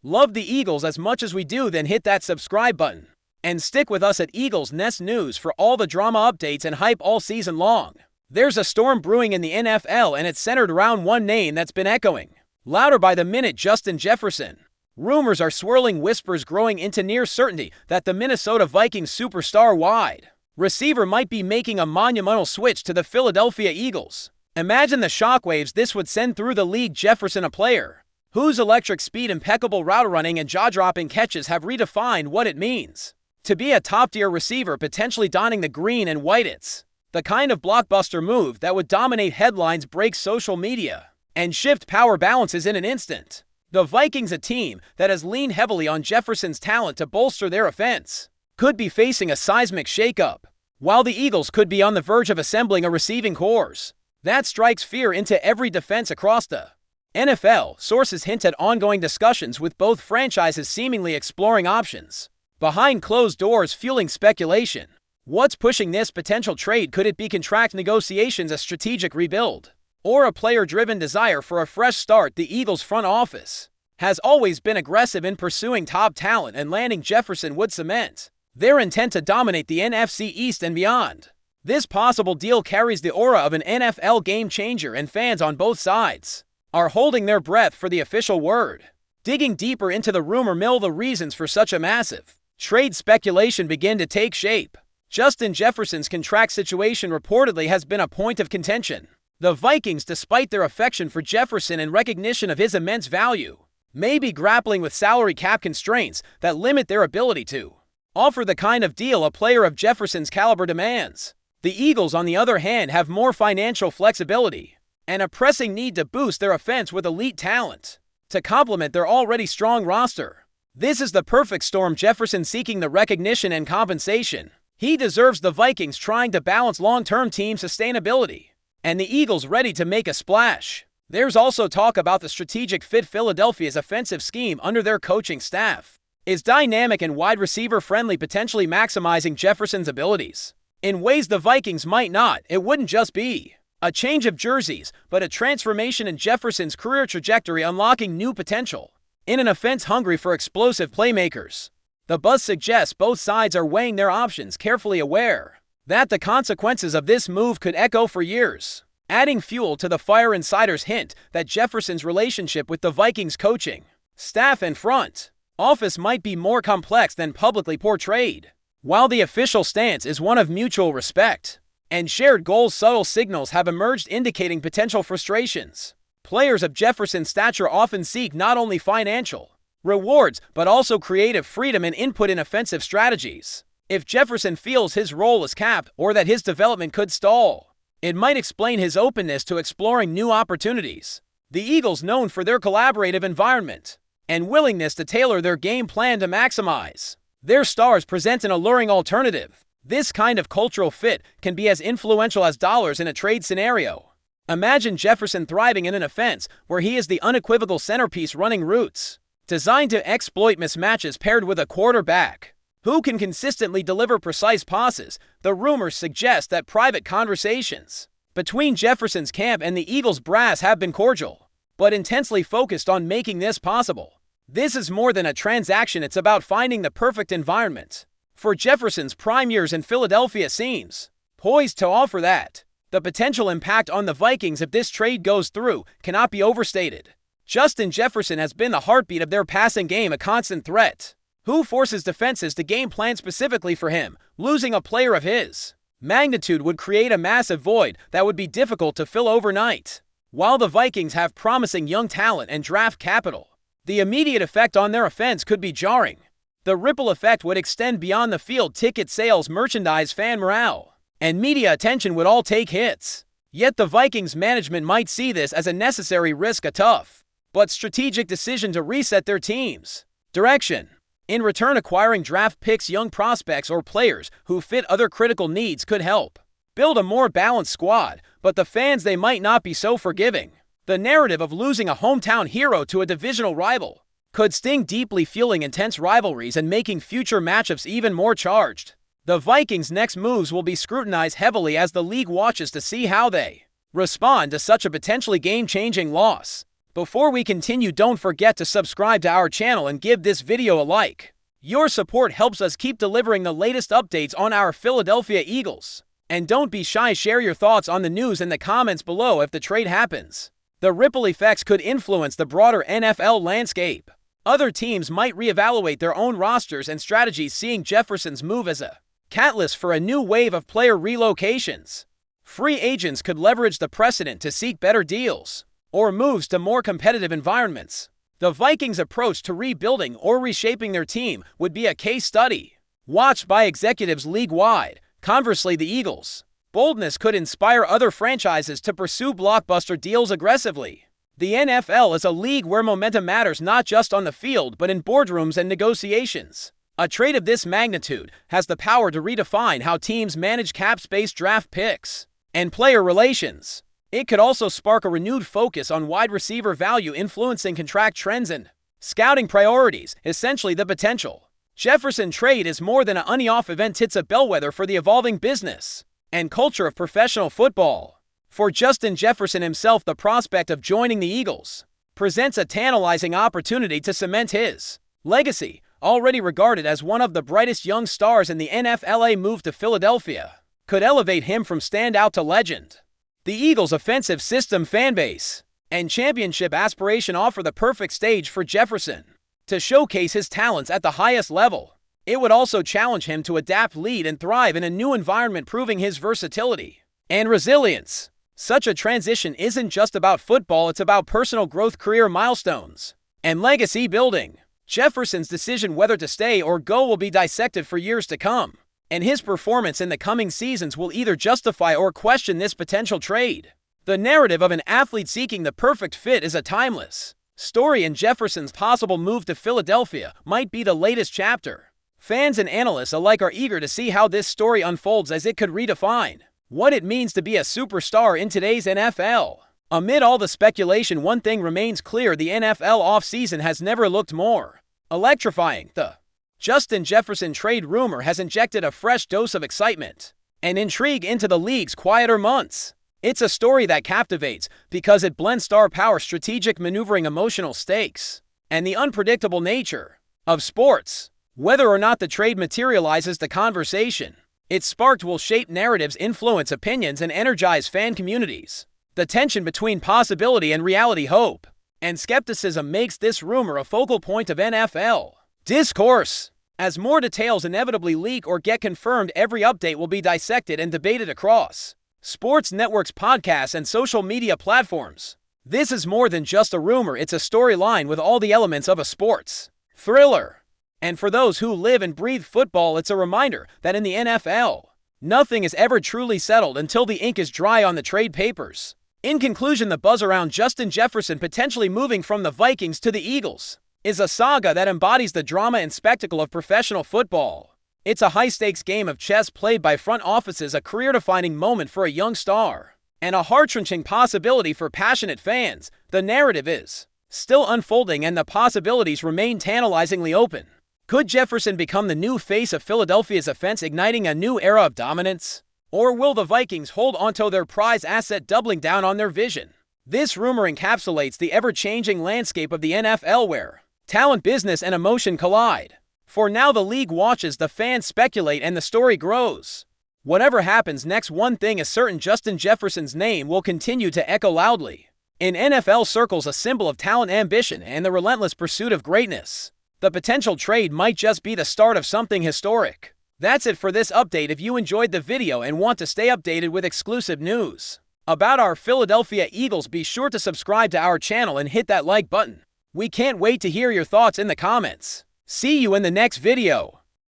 Love the Eagles as much as we do, then hit that subscribe button. And stick with us at Eagles Nest News for all the drama updates and hype all season long. There's a storm brewing in the NFL, and it's centered around one name that's been echoing louder by the minute: Justin Jefferson. Rumors are swirling, whispers growing into near certainty that the Minnesota Vikings superstar wide receiver might be making a monumental switch to the Philadelphia Eagles. Imagine the shockwaves this would send through the league. Jefferson, a player whose electric speed, impeccable route running, and jaw-dropping catches have redefined what it means to be a top-tier receiver, potentially donning the green and white. It's the kind of blockbuster move that would dominate headlines, break social media, and shift power balances in an instant. The Vikings, a team that has leaned heavily on Jefferson's talent to bolster their offense, could be facing a seismic shakeup, while the Eagles could be on the verge of assembling a receiving corps that strikes fear into every defense across the NFL. Sources hint at ongoing discussions, with both franchises seemingly exploring options behind closed doors, fueling speculation. What's pushing this potential trade? Could it be contract negotiations, a strategic rebuild, or a player-driven desire for a fresh start? The Eagles front office has always been aggressive in pursuing top talent, and landing Jefferson would cement their intent to dominate the NFC East and beyond. This possible deal carries the aura of an NFL game-changer, and fans on both sides are holding their breath for the official word. Digging deeper into the rumor mill, the reasons for such a massive trade speculation begin to take shape. Justin Jefferson's contract situation reportedly has been a point of contention. The Vikings, despite their affection for Jefferson and recognition of his immense value, may be grappling with salary cap constraints that limit their ability to offer the kind of deal a player of Jefferson's caliber demands. The Eagles, on the other hand, have more financial flexibility and a pressing need to boost their offense with elite talent to complement their already strong roster. This is the perfect storm: Jefferson seeking the recognition and compensation he deserves, the Vikings trying to balance long-term team sustainability, and the Eagles ready to make a splash. There's also talk about the strategic fit. Philadelphia's offensive scheme under their coaching staff is dynamic and wide receiver friendly, potentially maximizing Jefferson's abilities in ways the Vikings might not. It wouldn't just be a change of jerseys, but a transformation in Jefferson's career trajectory, unlocking new potential in an offense hungry for explosive playmakers. The buzz suggests both sides are weighing their options, carefully aware that the consequences of this move could echo for years, adding fuel to the fire. Insiders hint that Jefferson's relationship with the Vikings coaching staff and front office might be more complex than publicly portrayed. While the official stance is one of mutual respect and shared goals, subtle signals have emerged indicating potential frustrations. Players of Jefferson's stature often seek not only financial rewards, but also creative freedom and input in offensive strategies. If Jefferson feels his role is capped or that his development could stall, it might explain his openness to exploring new opportunities. The Eagles, known for their collaborative environment and willingness to tailor their game plan to maximize their stars, present an alluring alternative. This kind of cultural fit can be as influential as dollars in a trade scenario. Imagine Jefferson thriving in an offense where he is the unequivocal centerpiece, running routes designed to exploit mismatches, paired with a quarterback who can consistently deliver precise passes. The rumors suggest that private conversations between Jefferson's camp and the Eagles brass have been cordial, but intensely focused on making this possible. This is more than a transaction, it's about finding the perfect environment for Jefferson's prime years, in Philadelphia seems poised to offer that. The potential impact on the Vikings if this trade goes through cannot be overstated. Justin Jefferson has been the heartbeat of their passing game, a constant threat who forces defenses to game plan specifically for him. Losing a player of his magnitude would create a massive void that would be difficult to fill overnight. While the Vikings have promising young talent and draft capital, the immediate effect on their offense could be jarring. The ripple effect would extend beyond the field. Ticket sales, merchandise, fan morale, and media attention would all take hits. Yet the Vikings management might see this as a necessary risk, a tough but strategic decision to reset their team's direction. In return, acquiring draft picks, young prospects, or players who fit other critical needs could help build a more balanced squad, but the fans, they might not be so forgiving. The narrative of losing a hometown hero to a divisional rival could sting deeply, fueling intense rivalries and making future matchups even more charged. The Vikings' next moves will be scrutinized heavily as the league watches to see how they respond to such a potentially game-changing loss. Before we continue, don't forget to subscribe to our channel and give this video a like. Your support helps us keep delivering the latest updates on our Philadelphia Eagles. And don't be shy, share your thoughts on the news in the comments below if the trade happens. The ripple effects could influence the broader NFL landscape. Other teams might reevaluate their own rosters and strategies, seeing Jefferson's move as a catalyst for a new wave of player relocations. Free agents could leverage the precedent to seek better deals or moves to more competitive environments. The Vikings' approach to rebuilding or reshaping their team would be a case study, watched by executives league-wide. Conversely, the Eagles' boldness could inspire other franchises to pursue blockbuster deals aggressively. The NFL is a league where momentum matters not just on the field but in boardrooms and negotiations. A trade of this magnitude has the power to redefine how teams manage cap space, draft picks, and player relations. It could also spark a renewed focus on wide receiver value, influencing contract trends and scouting priorities. Essentially, the potential Jefferson trade is more than an on-off event. It's a bellwether for the evolving business and culture of professional football. For Justin Jefferson himself, the prospect of joining the Eagles presents a tantalizing opportunity to cement his legacy. Already regarded as one of the brightest young stars in the NFL, a move to Philadelphia could elevate him from standout to legend. The Eagles' offensive system, fanbase, and championship aspiration offer the perfect stage for Jefferson to showcase his talents at the highest level. It would also challenge him to adapt, lead, and thrive in a new environment, proving his versatility and resilience. Such a transition isn't just about football, it's about personal growth, career milestones, and legacy building. Jefferson's decision whether to stay or go will be dissected for years to come, and his performance in the coming seasons will either justify or question this potential trade. The narrative of an athlete seeking the perfect fit is a timeless story, and Jefferson's possible move to Philadelphia might be the latest chapter. Fans and analysts alike are eager to see how this story unfolds, as it could redefine what it means to be a superstar in today's NFL. Amid all the speculation, one thing remains clear: the NFL offseason has never looked more electrifying. The Justin Jefferson trade rumor has injected a fresh dose of excitement and intrigue into the league's quieter months. It's a story that captivates because it blends star power, strategic maneuvering, emotional stakes, and the unpredictable nature of sports. Whether or not the trade materializes, the conversation it sparked will shape narratives, influence opinions, and energize fan communities. The tension between possibility and reality, hope and skepticism, makes this rumor a focal point of NFL discourse. As more details inevitably leak or get confirmed, every update will be dissected and debated across sports networks, podcasts, and social media platforms. This is more than just a rumor, it's a storyline with all the elements of a sports thriller. And for those who live and breathe football, it's a reminder that in the NFL, nothing is ever truly settled until the ink is dry on the trade papers. In conclusion, the buzz around Justin Jefferson potentially moving from the Vikings to the Eagles is a saga that embodies the drama and spectacle of professional football. It's a high-stakes game of chess played by front offices, a career-defining moment for a young star, and a heart-wrenching possibility for passionate fans. The narrative is still unfolding, and the possibilities remain tantalizingly open. Could Jefferson become the new face of Philadelphia's offense, igniting a new era of dominance? Or will the Vikings hold onto their prize asset, doubling down on their vision? This rumor encapsulates the ever-changing landscape of the NFL, where talent, business, and emotion collide. For now, the league watches, the fans speculate, and the story grows. Whatever happens next, one thing is certain: Justin Jefferson's name will continue to echo loudly in NFL circles, a symbol of talent, ambition, and the relentless pursuit of greatness. The potential trade might just be the start of something historic. That's it for this update. If you enjoyed the video and want to stay updated with exclusive news about our Philadelphia Eagles, be sure to subscribe to our channel and hit that like button. We can't wait to hear your thoughts in the comments. See you in the next video.